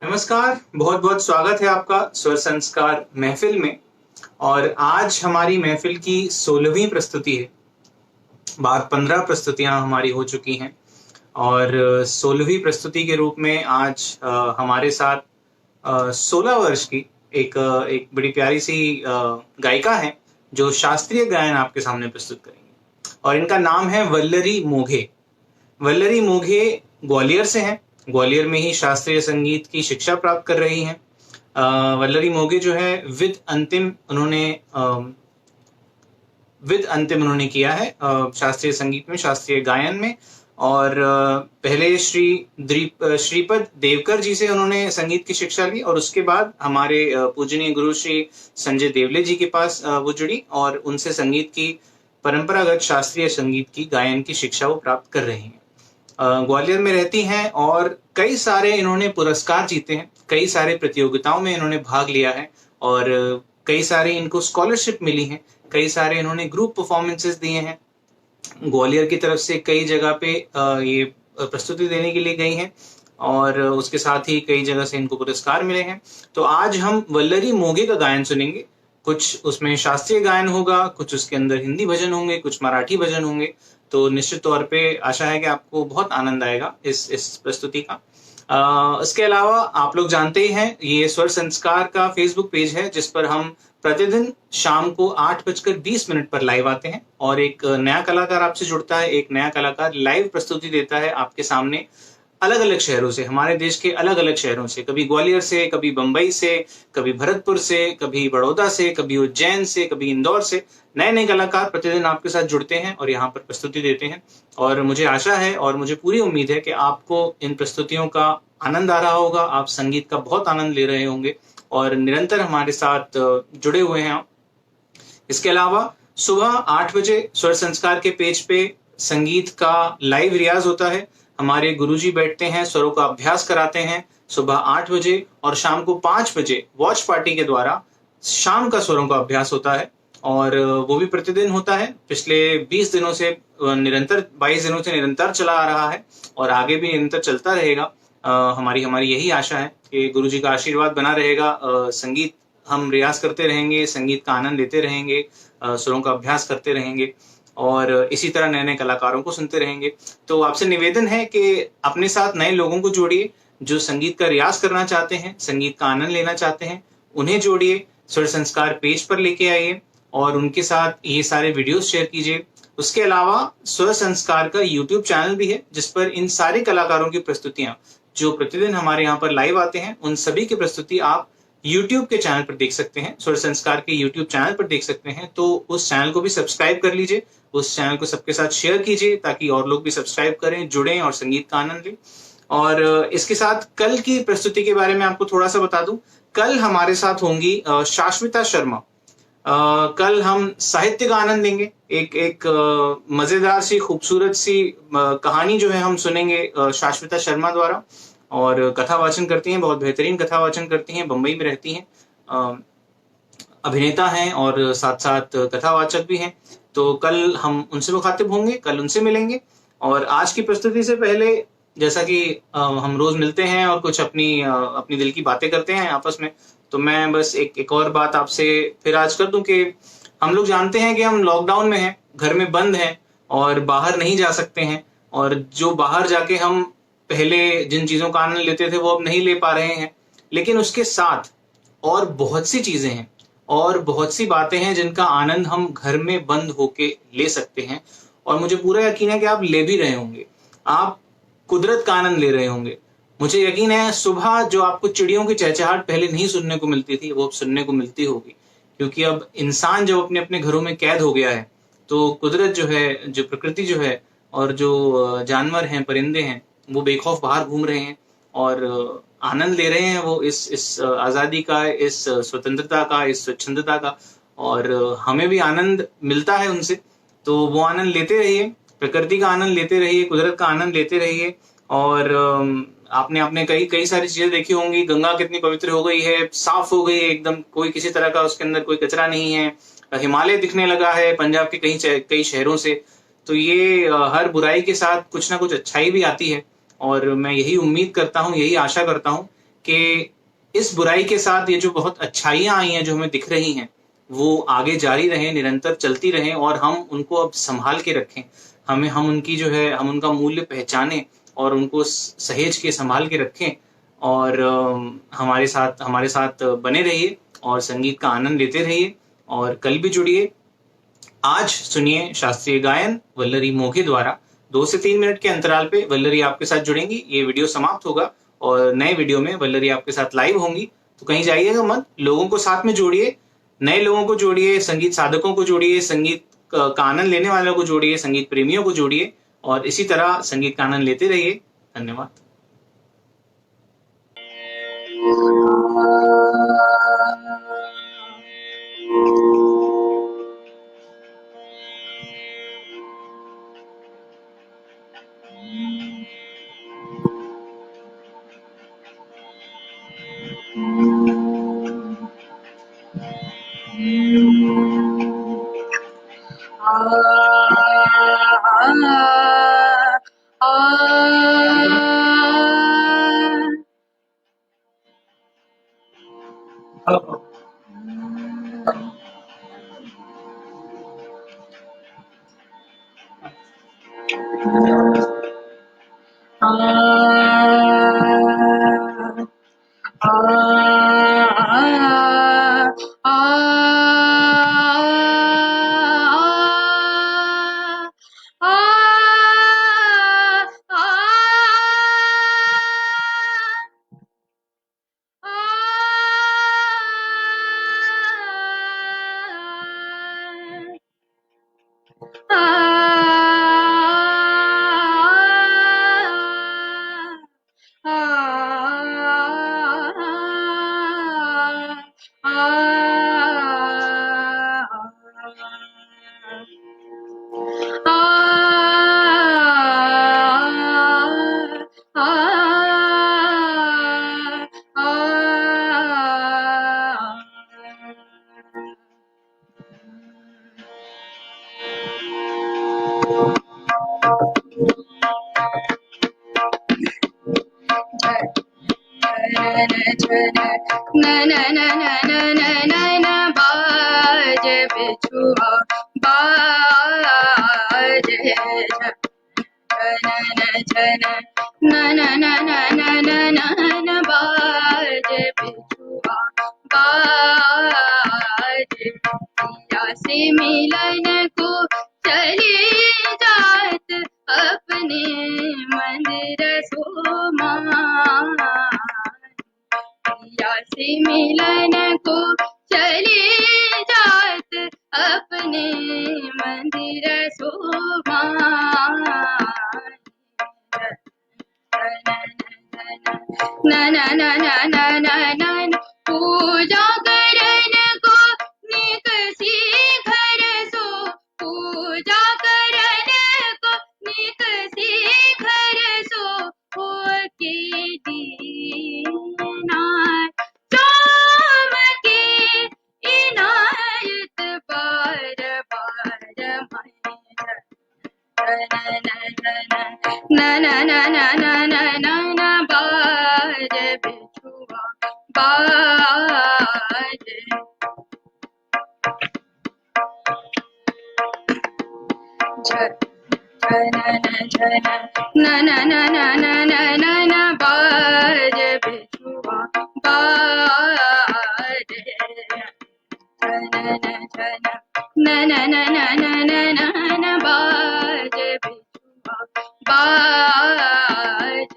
नमस्कार, बहुत बहुत स्वागत है आपका स्वर संस्कार महफिल में। और आज हमारी महफिल की 16वीं प्रस्तुति है। बार 15 प्रस्तुतियां हमारी हो चुकी हैं और 16वीं प्रस्तुति के रूप में आज हमारे साथ 16 वर्ष की एक बड़ी प्यारी सी गायिका है जो शास्त्रीय गायन आपके सामने प्रस्तुत करेंगे और इनका नाम है वल्लरी मोघे। वल्लरी मोघे ग्वालियर से हैं। ग्वालियर में ही शास्त्रीय संगीत की शिक्षा प्राप्त कर रही हैं। वल्लरी मोघे जो है विद अंतिम उन्होंने किया है शास्त्रीय संगीत में, शास्त्रीय गायन में। और पहले श्रीपद देवकर जी से उन्होंने संगीत की शिक्षा ली और उसके बाद हमारे पूजनीय गुरु श्री संजय देवले जी के पास वो जुड़ी और उनसे संगीत की परंपरागत शास्त्रीय संगीत की गायन की शिक्षा वो प्राप्त कर रही हैं। ग्वालियर में रहती हैं और कई सारे इन्होंने पुरस्कार जीते हैं, कई सारे प्रतियोगिताओं में इन्होंने भाग लिया है और कई सारे इनको स्कॉलरशिप मिली हैं, कई सारे इन्होंने ग्रुप परफॉर्मेंसेस दिए हैं। ग्वालियर की तरफ से कई जगह पे ये प्रस्तुति देने के लिए गई हैं और उसके साथ ही कई जगह से इनको पुरस्कार मिले हैं। तो आज हम वल्लरी मोघे का गायन सुनेंगे। कुछ उसमें शास्त्रीय गायन होगा, कुछ उसके अंदर हिंदी भजन होंगे, कुछ मराठी भजन होंगे। तो निश्चित तौर पे आशा है कि आपको बहुत आनंद आएगा इस प्रस्तुति का। इसके अलावा आप लोग जानते ही हैं ये स्वर संस्कार का फेसबुक पेज है जिस पर हम प्रतिदिन शाम को 8:20 पर लाइव आते हैं और एक नया कलाकार आपसे जुड़ता है, एक नया कलाकार लाइव प्रस्तुति देता है आपके सामने अलग अलग शहरों से, हमारे देश के अलग अलग शहरों से, कभी ग्वालियर से, कभी बंबई से, कभी भरतपुर से, कभी बड़ौदा से, कभी उज्जैन से, कभी इंदौर से। नए नए कलाकार प्रतिदिन आपके साथ जुड़ते हैं और यहाँ पर प्रस्तुति देते हैं और मुझे आशा है और मुझे पूरी उम्मीद है कि आपको इन प्रस्तुतियों का आनंद आ रहा होगा, आप संगीत का बहुत आनंद ले रहे होंगे और निरंतर हमारे साथ जुड़े हुए हैं आप। इसके अलावा सुबह 8 बजे स्वर संस्कार के पेज पे संगीत का लाइव रियाज होता है। हमारे गुरुजी बैठते हैं, स्वरों का अभ्यास कराते हैं सुबह 8 बजे और शाम को 5 बजे वॉच पार्टी के द्वारा शाम का स्वरों का अभ्यास होता है और वो भी प्रतिदिन होता है। पिछले 22 दिनों से निरंतर चला आ रहा है और आगे भी निरंतर चलता रहेगा। हमारी यही आशा है कि गुरुजी का आशीर्वाद बना रहेगा। संगीत हम रियाज करते रहेंगे, संगीत का आनंद लेते रहेंगे, स्वरों का अभ्यास करते रहेंगे और इसी तरह नए नए कलाकारों को सुनते रहेंगे। तो आपसे निवेदन है कि अपने साथ नए लोगों को जोड़िए जो संगीत का रियाज करना चाहते हैं, संगीत का आनंद लेना चाहते हैं, उन्हें जोड़िए, स्वर संस्कार पेज पर लेके आइए और उनके साथ ये सारे वीडियोस शेयर कीजिए। उसके अलावा स्वर संस्कार का यूट्यूब चैनल भी है जिस पर इन सारे कलाकारों की प्रस्तुतियां जो प्रतिदिन हमारे यहाँ पर लाइव आते हैं उन सभी की प्रस्तुति आप YouTube के चैनल पर देख सकते हैं, स्वर संस्कार के YouTube चैनल पर देख सकते हैं। तो उस चैनल को भी सब्सक्राइब कर लीजिए, उस चैनल को सबके साथ शेयर कीजिए ताकि और लोग भी सब्सक्राइब करें, जुड़ें और संगीत का आनंद लें। और इसके साथ कल की प्रस्तुति के बारे में आपको थोड़ा सा बता दूं। कल हमारे साथ होंगी शाश्विता शर्मा। कल हम साहित्य का आनंद लेंगे, एक मजेदार सी खूबसूरत सी कहानी जो है हम सुनेंगे शाश्विता शर्मा द्वारा। और कथा वाचन करती हैं, बहुत बेहतरीन कथा वाचन करती हैं, बंबई में रहती हैं, अभिनेता हैं और साथ साथ कथावाचक भी हैं। तो कल हम उनसे मुखातिब होंगे, कल उनसे मिलेंगे। और आज की प्रस्तुति से पहले जैसा कि हम रोज मिलते हैं और कुछ अपनी दिल की बातें करते हैं आपस में, तो मैं बस एक और बात आपसे फिर आज कर दूं कि हम लोग जानते हैं कि हम लॉकडाउन में हैं, घर में बंद हैं और बाहर नहीं जा सकते हैं और जो बाहर जाके हम पहले जिन चीजों का आनंद लेते थे वो अब नहीं ले पा रहे हैं। लेकिन उसके साथ और बहुत सी चीजें हैं और बहुत सी बातें हैं जिनका आनंद हम घर में बंद होके ले सकते हैं और मुझे पूरा यकीन है कि आप ले भी रहे होंगे। आप कुदरत का आनंद ले रहे होंगे। मुझे यकीन है सुबह जो आपको चिड़ियों की चहचहाट पहले नहीं सुनने को मिलती थी वो अब सुनने को मिलती होगी, क्योंकि अब इंसान जब अपने अपने घरों में कैद हो गया है तो कुदरत जो है, जो प्रकृति जो है और जो जानवर हैं, परिंदे हैं, वो बेखौफ बाहर घूम रहे हैं और आनंद ले रहे हैं वो इस आजादी का, इस स्वतंत्रता का, इस स्वच्छंदता का। और हमें भी आनंद मिलता है उनसे, तो वो आनंद लेते रहिए, प्रकृति का आनंद लेते रहिए, कुदरत का आनंद लेते रहिए। और आपने कई सारी चीजें देखी होंगी। गंगा कितनी पवित्र हो गई है, साफ हो गई है एकदम, कोई किसी तरह का उसके अंदर कोई कचरा नहीं है। हिमालय दिखने लगा है पंजाब के कई शहरों से। तो ये हर बुराई के साथ कुछ ना कुछ अच्छाई भी आती है और मैं यही उम्मीद करता हूँ, यही आशा करता हूँ कि इस बुराई के साथ ये जो बहुत अच्छाइयाँ आई हैं, जो हमें दिख रही हैं, वो आगे जारी रहें, निरंतर चलती रहें और हम उनको अब सँभाल के रखें। हम उनकी जो है हम उनका मूल्य पहचानें और उनको सहेज के सँभाल के रखें और हमारे साथ बने रहिए और संगीत का आनंद लेते रहिए और कल भी जुड़िए। आज सुनिए शास्त्रीय गायन वल्लरी मोघे द्वारा। 2 से 3 मिनट के अंतराल पे वल्लरी आपके साथ जुड़ेंगी। ये वीडियो समाप्त होगा और नए वीडियो में वल्लरी आपके साथ लाइव होंगी, तो कहीं जाइएगा मत। लोगों को साथ में जोड़िए, नए लोगों को जोड़िए, संगीत साधकों को जोड़िए, संगीत का आनंद लेने वालों को जोड़िए, संगीत प्रेमियों को जोड़िए और इसी तरह संगीत का आनंद लेते रहिए। धन्यवाद। बाज बिछुआ बाज नन बाज बिछुआ बाज पिया से मिलन को चली जात अपने मंदिर सोमा पिया से मिलन को चली जात अपने मंदिर सोमा नन पूजा करन को निकसी घर सो पूजा करन को निकसी घर सो हो के दीना शाम के इनायत बार बार नन बाज बिछुआ बाज नन बाज बिछुआ बाज नन बाज बिछुआ बाज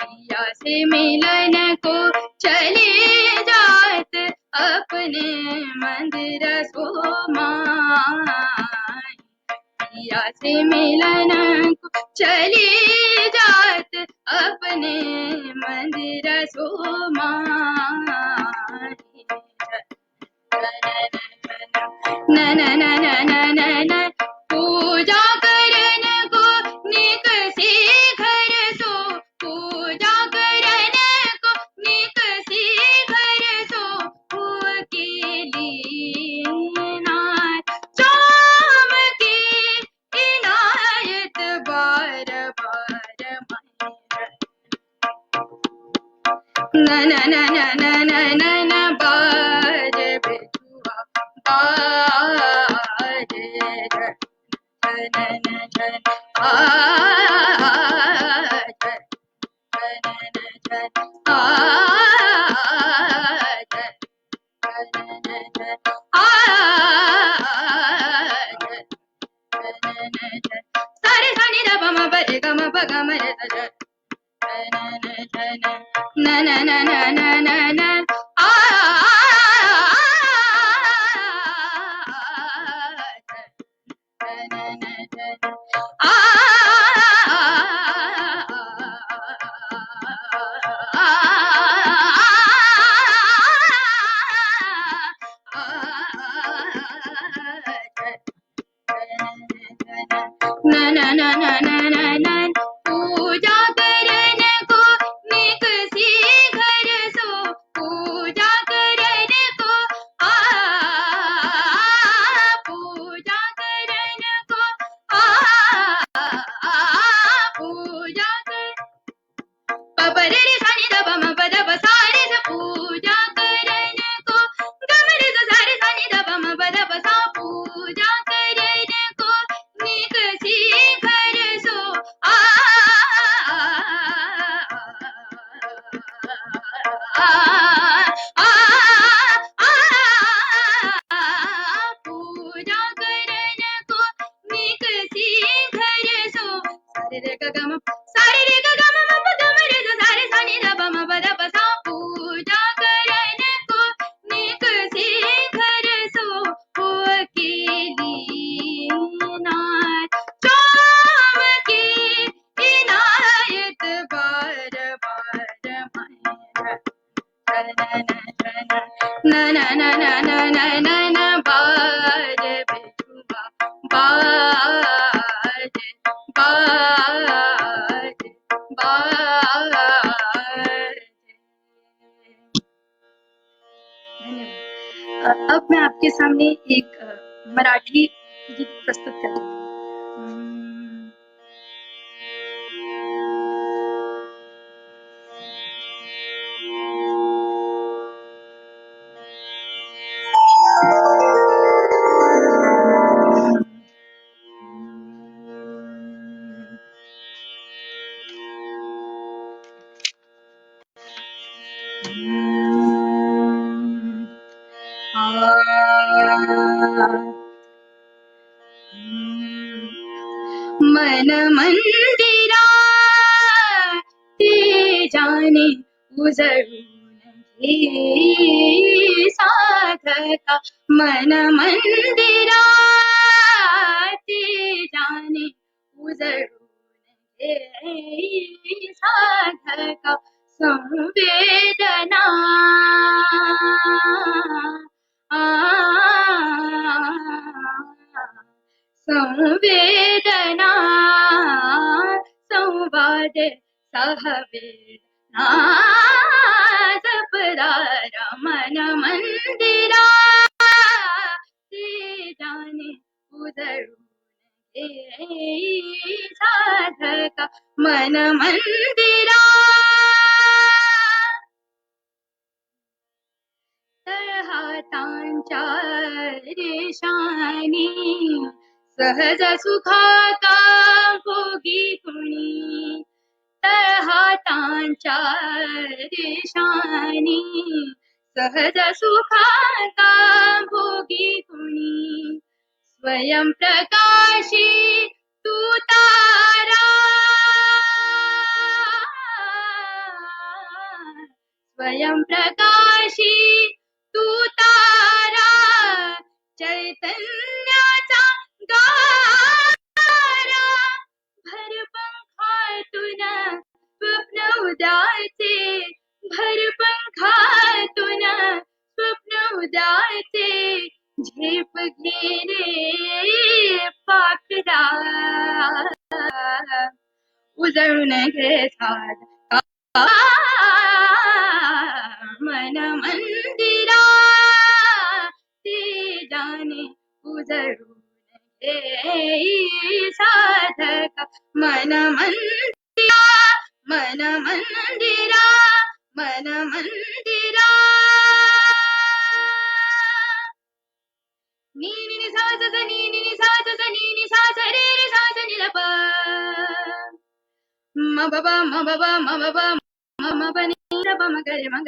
पिया से मिलन को चली जात अपने मंदिर सोमा पिया से मिलन को चली जात अपने मंदिर सोमा नन पूजा करन को निकसी घर सो पूजा करन को निकसी घर सो हो के लीना शाम की इनायत बार बार नन नन नन नन बाजे बिछुआ बाजे नन नन बाजे सारे सानी द बम बजे गम ब गम रे द न न न न न न न आ न न न न न न पूजा करन को निक सी घर सो पूजा करन को आ पूजा करन को आ पूजा कर पपरे रे सानी द बम पद बसारे स पूजा करन को गमरे द सारे सानी द बम पद बसा पूजा करन को निक सी घर सो आ पूजा करन को निक सी घर सो सारे रे ग गम सारे रे ग गम म प गम रे द सारे सानी द बम प द प सा पूजा करन को निक सी घर सो हो अकेली नाथ शाम की इनायत बार बार न न न न न न न न बाजे बिछुआ बाजे बाजे बाजे धन्यवाद। अब मैं आपके सामने एक मराठी गीत प्रस्तुत कर रही हूँ। मन मंदिरा ते जाने उजळून घे साधका मन मंदिरा ते जाने उजळून घे साधका संवेदना संवेदना संवाद सहवेदना जपदारा मन मंदिरा ते जाने उजळून घे साधका मन मंदिरा तळहातांच्या रेषानी सहज सुखाचा भोगी कुणी तळहातांच्या रेषानी सहज सुखाचा भोगी कुणी स्वयं प्रकाशी तू तारा स्वयं प्रकाशी तू तारा चैतन्याचा गारा भर पंखातून स्वप्न उद्याचे भर पंखातून स्वप्न उद्याचे झेप घे रे पाखरा उजळून घे साध मन मंदिरा ते जाने उजळून घे साधका मन मंदिरा मन मंदिरा मन मंदिरा नी नी नी सा सा सा नी नी नी सा सा सा नी नी सा सा रे रे सा सा नी दा पा म ब ब म ब ब म ब ब म ब नी दा प म ग रे नी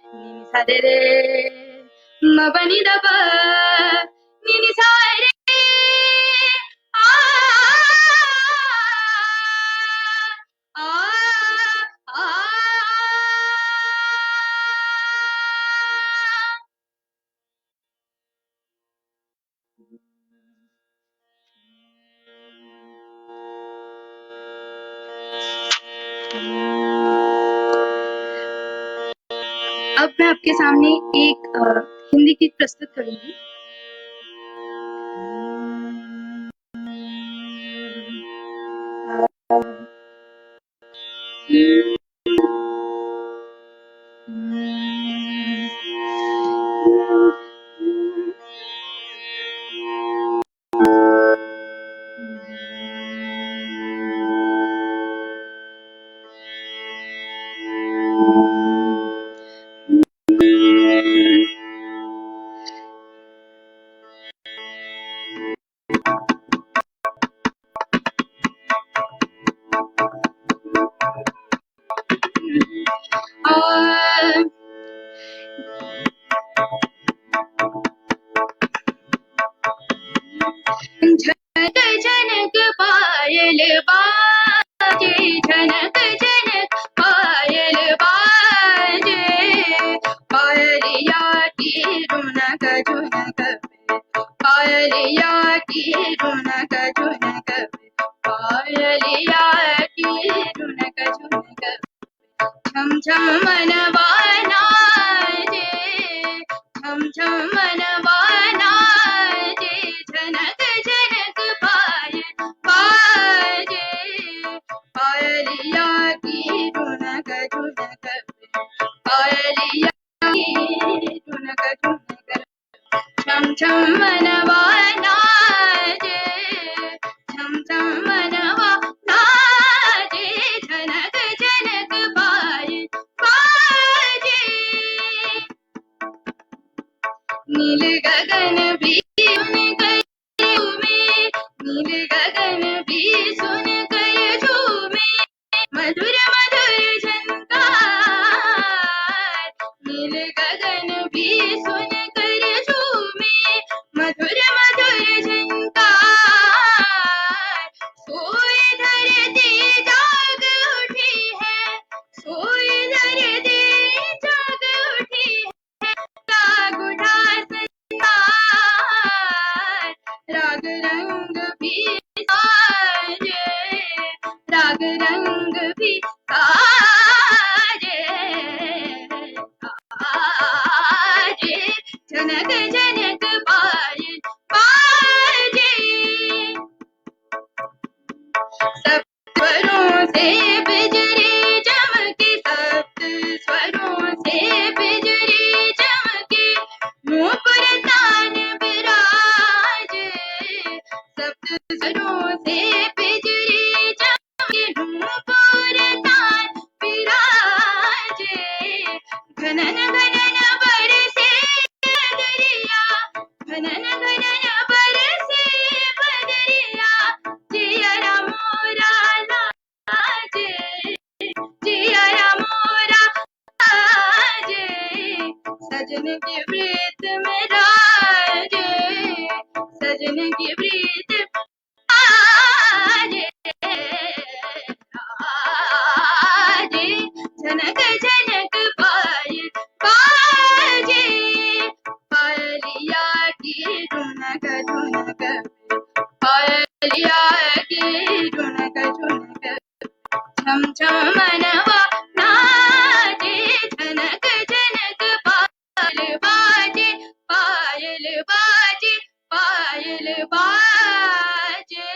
नी सा रे रे म ब नी दा प नी नी सा रे आ आ आ अब मैं आपके सामने एक हिंदी गीत प्रस्तुत करूंगी। झनक झनक पायल बाजे झनक झनक पायल बाजे पायलिया की रुनक झुनक पायलिया की रुनक झुनक पायलिया की रुनक झुनक छम छम मनवा नाचे छम छम मनवा नाचे झनक झनक पायल बाजे पायलिया की रुनक झुनक पायलिया की रुनक झुनक छम छम मनवा नाचे छम छम मनवा नाचे झनक झनक पायल बाजे नील गगन भी सुन कर झूमे नील गगन भी सुन कर झूमे मधुर मधुर झनकार नील गगन भी सुन कर झूमे मधुर मधुर झनकार सोई धरती जाग उठी है सोई धरती जाग उठी है राग उठा संसार राग रंग भी साजे राग रंग भी साजे साजे झनक झनक पायल बाजे स्वरों से बिजली चमके सप्त स्वरों से बिजली चमके मुँह पर तान विराजे सप्त स्वरों से बिजली चमके मुँह पर तान विराजे घनन घनन बरसे बदरिया घनन घनन बरसे बदरिया जियरा मोरा लाजे जियरा मोरा लाजे सजन की प्रीत में राजे सजन की प्रीत आजे आजे झनक झनक पायल बाजे पायलिया की रुनक झुनक पायलिया की रुनक झुनक छम छम मनवा नाचे झनक झनक पायल बाजे पायल बाजे पायल बाजे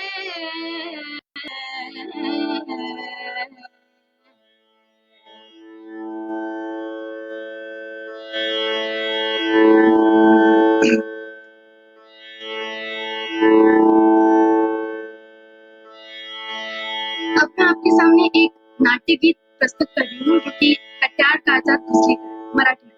अब मैं आपके सामने एक नाट्य गीत प्रस्तुत कर रही हूँ। म्हणून फुटी कट्याळ काळजात घुसली मराठी.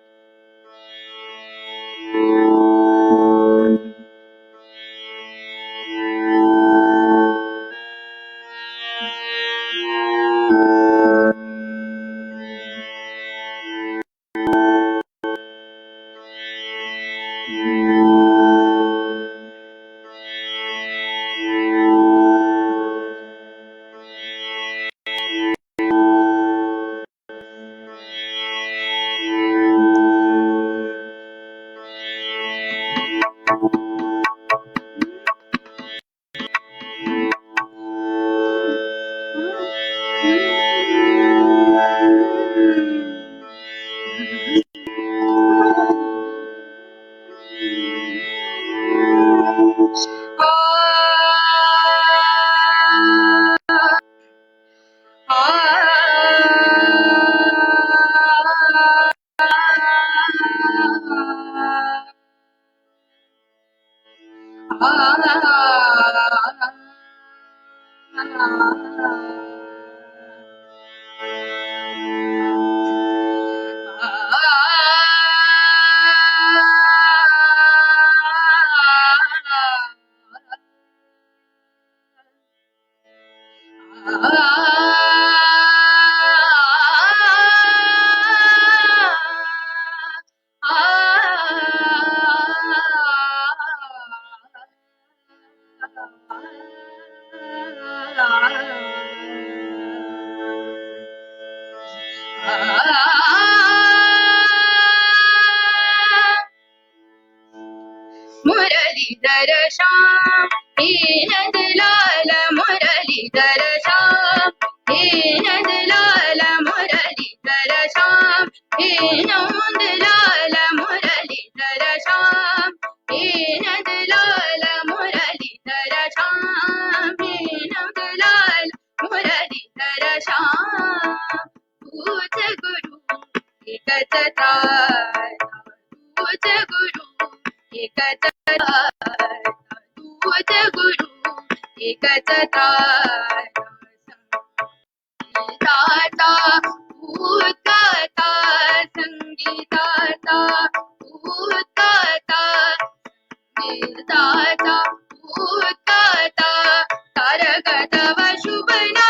मुरलीधर श्याम हे नंदलाल मुरलीधर श्याम हे नंदलाल मुरलीधर श्याम हे नंदलाल मुरलीधर श्याम हे नंदलाल मुरलीधर श्याम हे नंदलाल मुरलीधर श्याम तूच गुरु एकच तारा तूच गुरु एकच तूच गुरु एकच संगीताचा भूतकथा संगीताचा भूतकथा संगीताचा भूतकथा तारगत व शुभना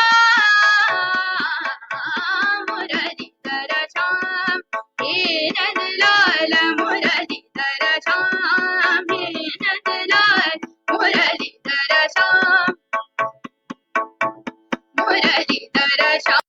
मुरलीधर श्याम हे नंदलाल मुरलीधर श्याम हे नंदलाल मुरलीधर श्याम मुरलीधर श्याम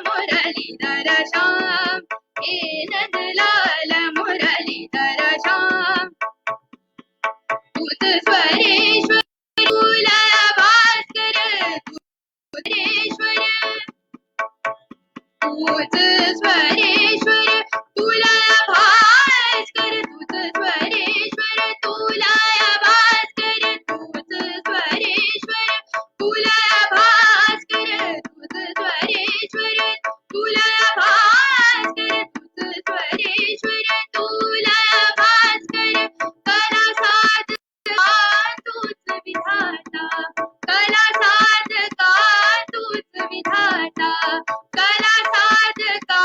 मुरलीधर श्याम हे नंदलाल मुरलीधर श्याम तूच स्वरेश्वर तुला भास्कर स्वरेश्वर तूच स्वरेश्वर तुला भास्कर तूच स्वरेश्वर तुला भास्कर तूच स्वरेश्वर तुला भास्कर तूच स्वरेश्वर तुला भास्कर तूच स्वरेश्वर तुला भास्कर कला साधका तूच विधाता कला साधका तूच विधाता कला साधका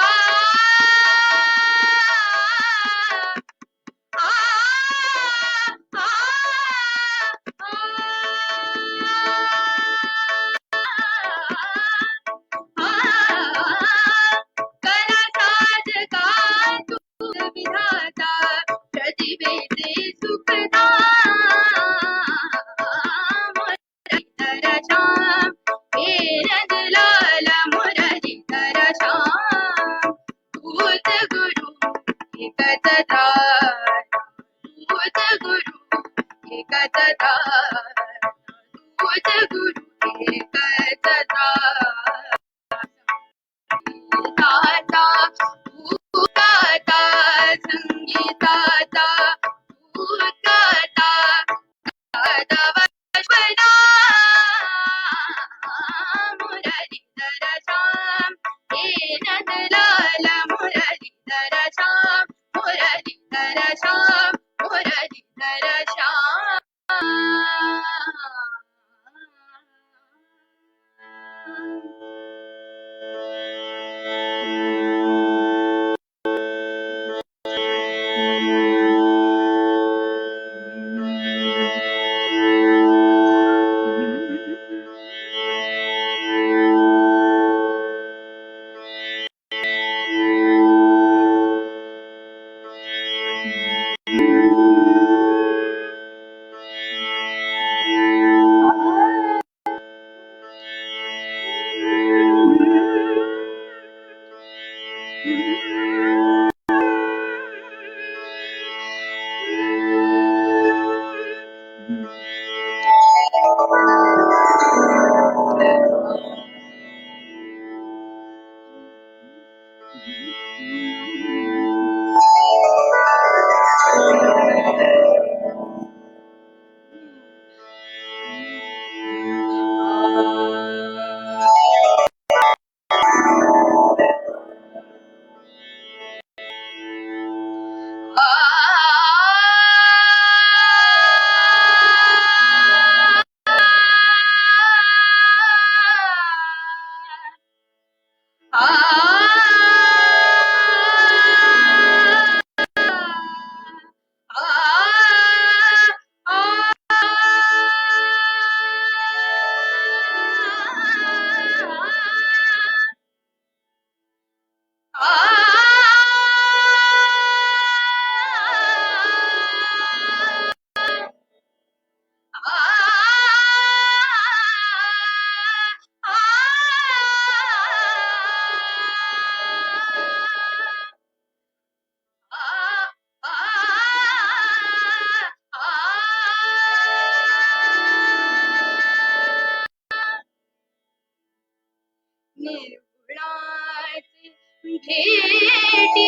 निर्गुणाचे भेटी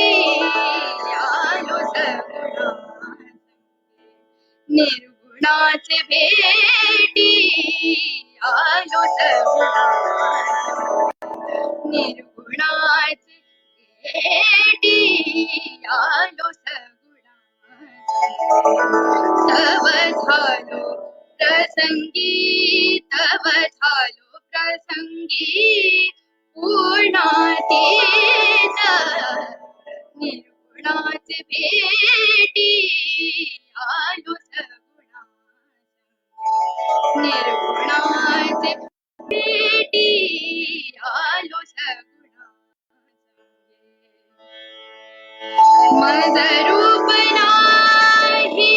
आलो सगुणा निर्गुणाचे भेटी आलो सगुणा निर्गुणाचे भेटी आलो सगुणा तव झालो प्रसंगी तव झालो प्रसंगी पूर्णातीत निर्गुणाचे भेटी आलो सगुणा निर्गुणाचे भेटी आलो सगुणा मज रूप नाही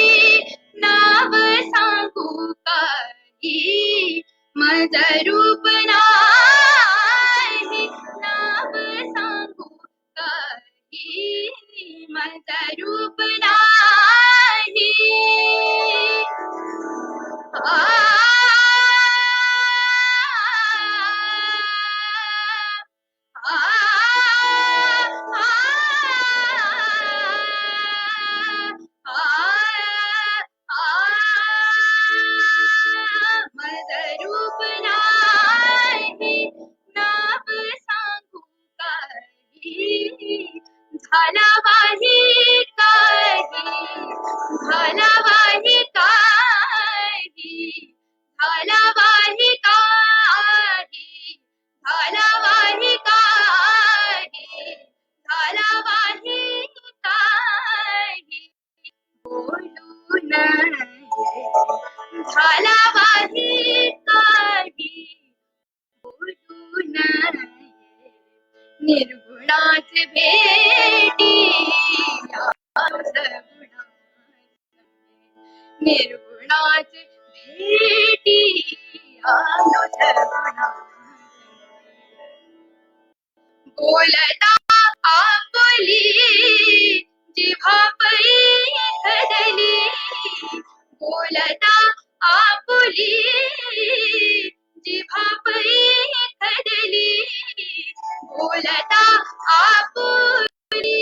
नाव सांगू काही मज रूप नाही नाव सांगू काही मज रूप नाही मज रूप नाही नाव सांगू काही झाला वाही काही झाला वाही काही झाला वाही काही झाला वाही काही झाला वाही काही बोलू नये झाला वाही काही बोलू नये निर्गुणाचे भेटी आलो सगुणा निर्गुणाचे भेटी आलो सगुणा बोलता आपुली जिव्हा पै खदली बोलता आपुली जिव्हा पै खदली बोलता आपुली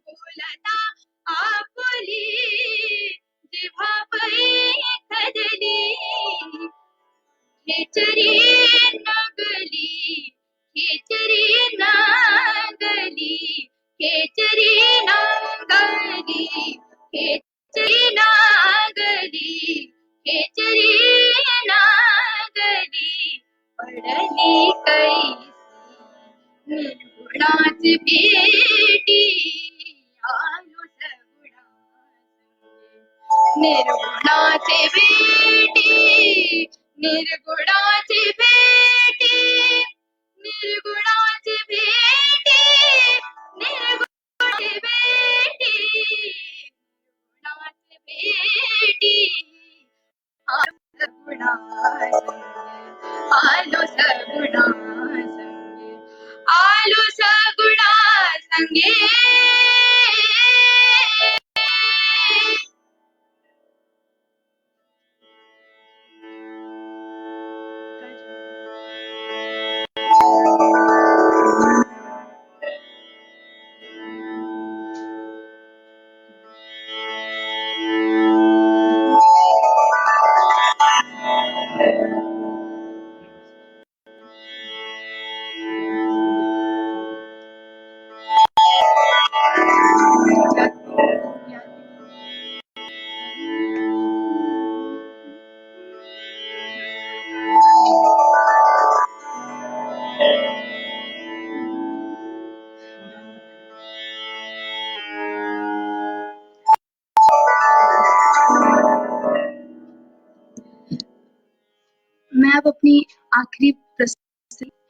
बोलता आपुली जिव्हा पै खदली खेचरी नगली खेचरी नागली खेचरी नागली खेचरी नागली खेचरी नागली पडली कैसी निर्गुणाची भेटी आलो सगुणा निर्गुणाची भेटी निर्गुणाची भेटी निर्गुणाची भेटी निर्गुणाची भेटी संगे मैं अब अपनी आखिरी प्रस्तुति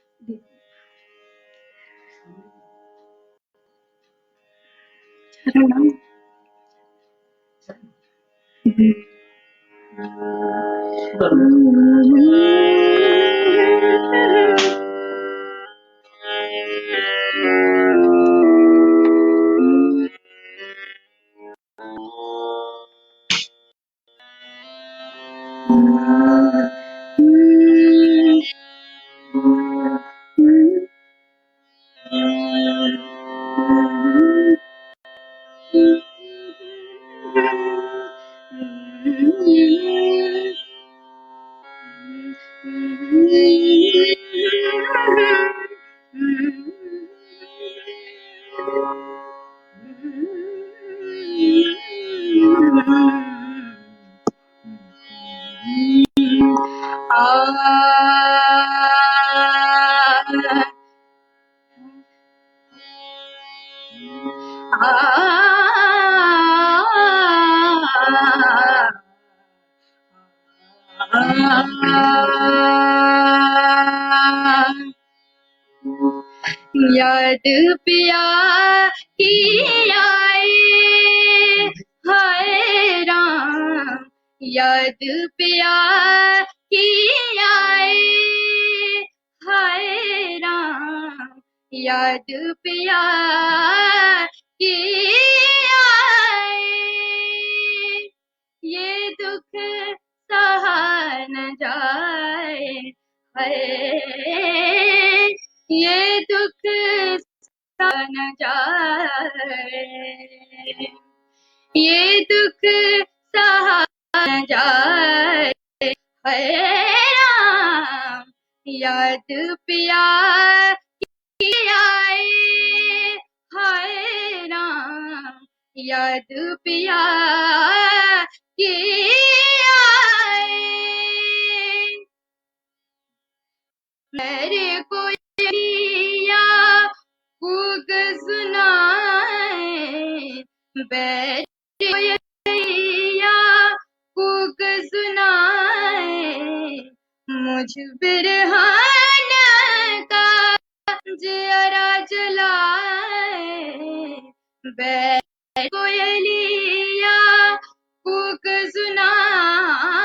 याद पिया की आए हाय राम याद पिया की आए हाय राम याद पिया की आए ये दुख सहा न जाए है ये दुख सहा न जाए ये दुख सहा न जाए है राम याद पिया की आए हाय राम याद पिया की आए मेरे को या कूक सुनाए बैठे या कूक सुनाए मुझ बिरहान का जरा जलाए बैठ कोयलिया कूक सुनाए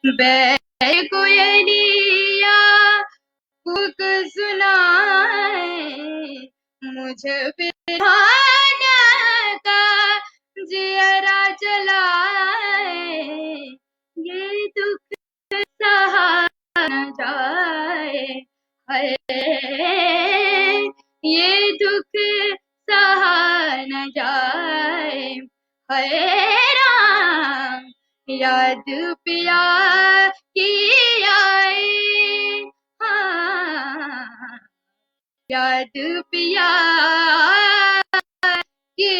बैठ कोयलिया कूक सुनाए मुझे बिरहान का जरा जलाए ये दुख सहा न जाए है ये दुख सहा न जाए है राम याद पिया की आए हाँ याद पिया की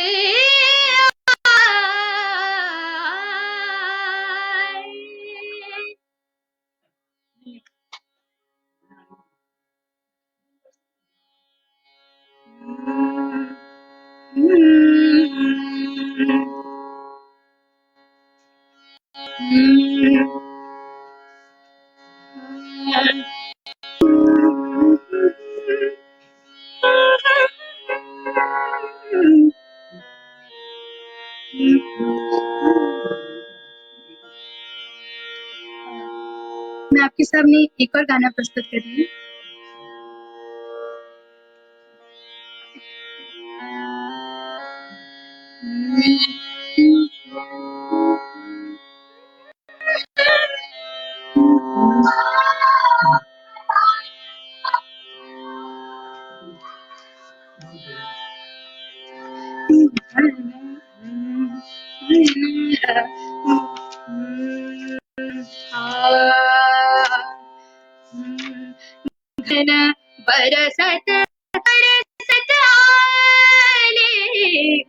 मैं आपके सामने एक और गाना प्रस्तुत कर रही हूँ घन बरसत बरसत आले,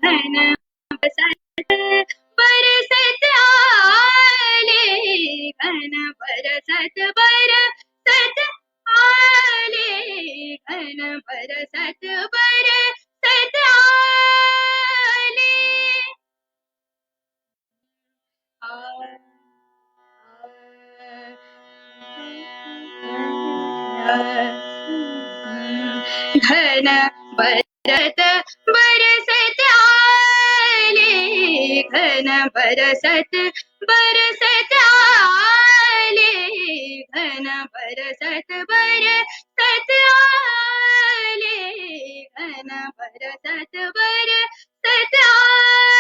घन बरसत बरसत आले, घन बरसत बरसत आले, घन बरसत बरसत आले। घन बरसत बरसत आले, घन बरसत बरसत आले, घन बरसत बरसत आले, घन बरसत बरसत आले।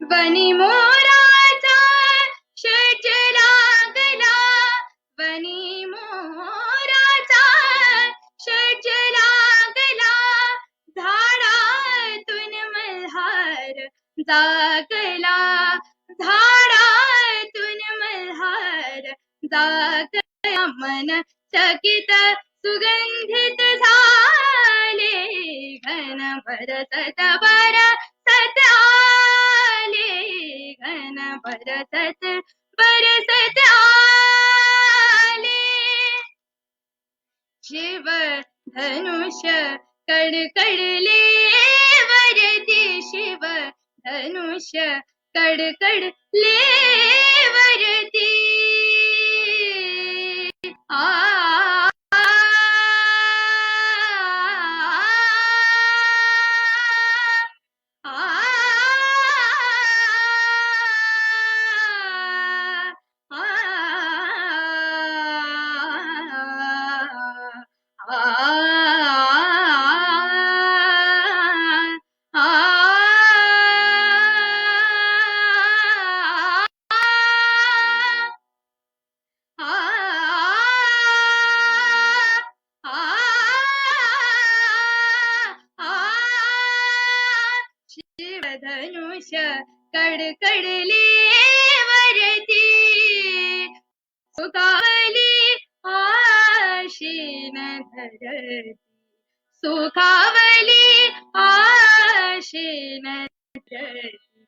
वनी मोराचा षड्ज लागला, वनी मोराचा षड्ज लागला, झाडातून मल्हार जागला, झाडातून मल्हार जागला, मन चकित सुगंधित झाले, घन बरसत बरसत आले, घन बरसत बरसत आले। शिव धनुष कडकडले वरती, शिव धनुष कडकडले वरती, आ शिव धनुष कडकडले वरती, सुखावली आशीन धरती, सुखावली आशीन धरती,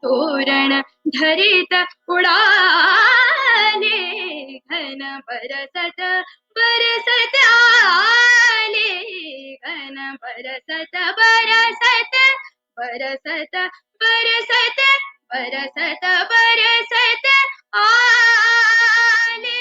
तोरण धरित उडाले, घन बरसत बरसत आले, घन बरसत बरसत बरसत बरसत बरसत बरसत आले।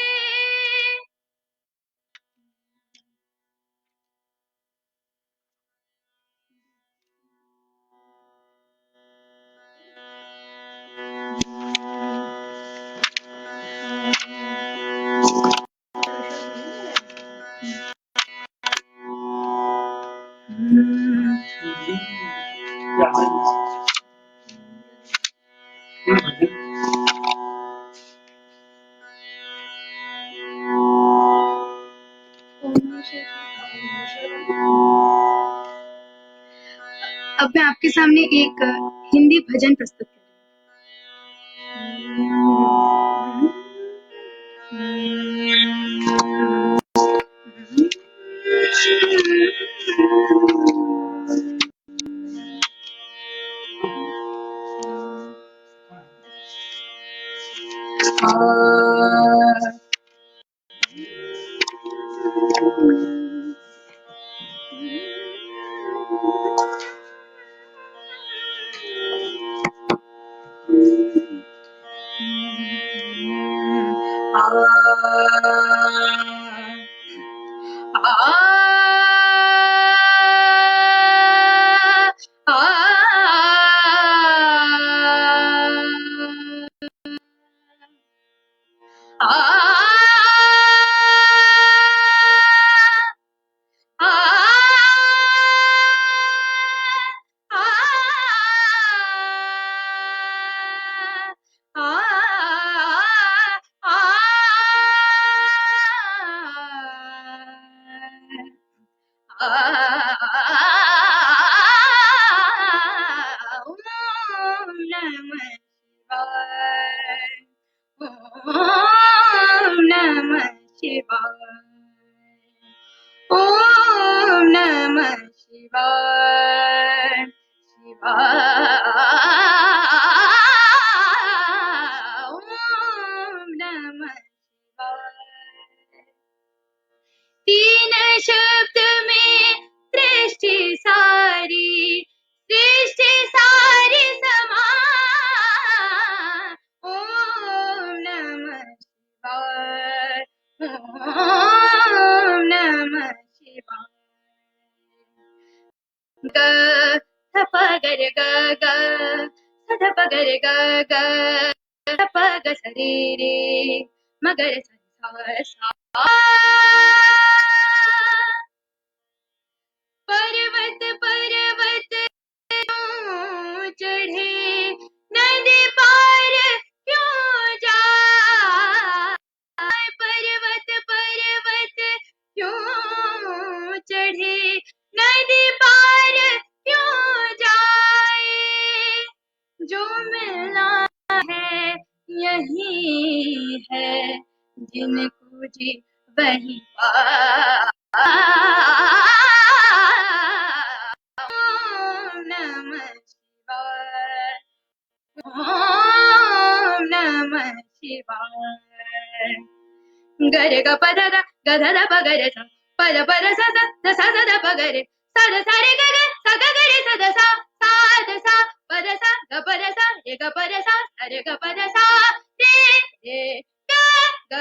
अब मैं आपके सामने एक हिंदी भजन प्रस्तुत कर शिवाय ओम नमः शिवाय। तीन शब्द में सृष्टि सारी समा ओम नमः शिवाय ओम नमः शिवाय। ग ध प ग रे ग ग ध ध प ग रे ग ग ध प ग स रे रे म ग रे सा सा। पर्वत पर्वत क्यों चढ़े नदी पार क्यों जाए। पर्वत पर्वत क्यों चढ़े नदी पार क्यों जाए। जो मिलना है यही है जिनको जी वही पाए। ओम नमः शिवाय ओम नमः शिवाय। गरे ग पद ग ग ध ध प ग रे सा पद पद स स स स ध प ग रे सा ध सा रे ग ग सा ग ग रे सा ध सा ध सा पद सा ग पद सा रे ग पद सा रे ग पद सा रे रे ग ग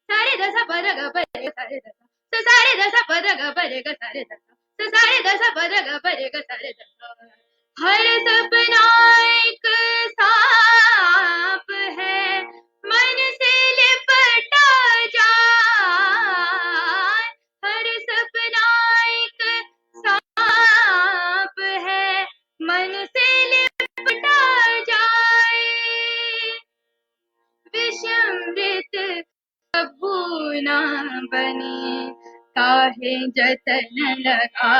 सा रे ध सा पद ग प रे सा रे ध सा सा रे ध सा पद ग प रे ग सा रे ध सा सा रे ध सा पद ग प रे ग सा रे ध सा। हर सपना एक सांप है मन से लिपटा जाए। हर सपना एक सांप है मन से लिपटा जाए। विषमृत कबू ना बने काहे जतन लगा।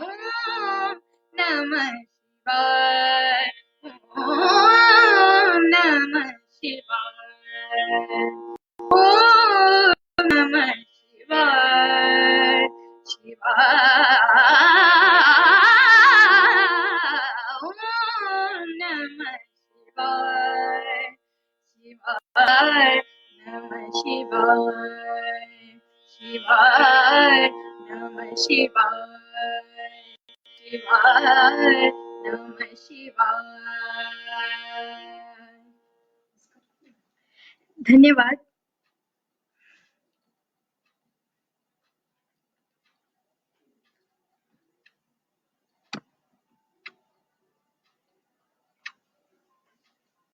ओम नमः शिवाय ओम नमः शिवाय ओम नमः शिवाय शिवाय ओम नमः शिवाय शिवाय नमः शिवाय शिवाय नमः शिवाय शिवाय नमः शिवाय। धन्यवाद।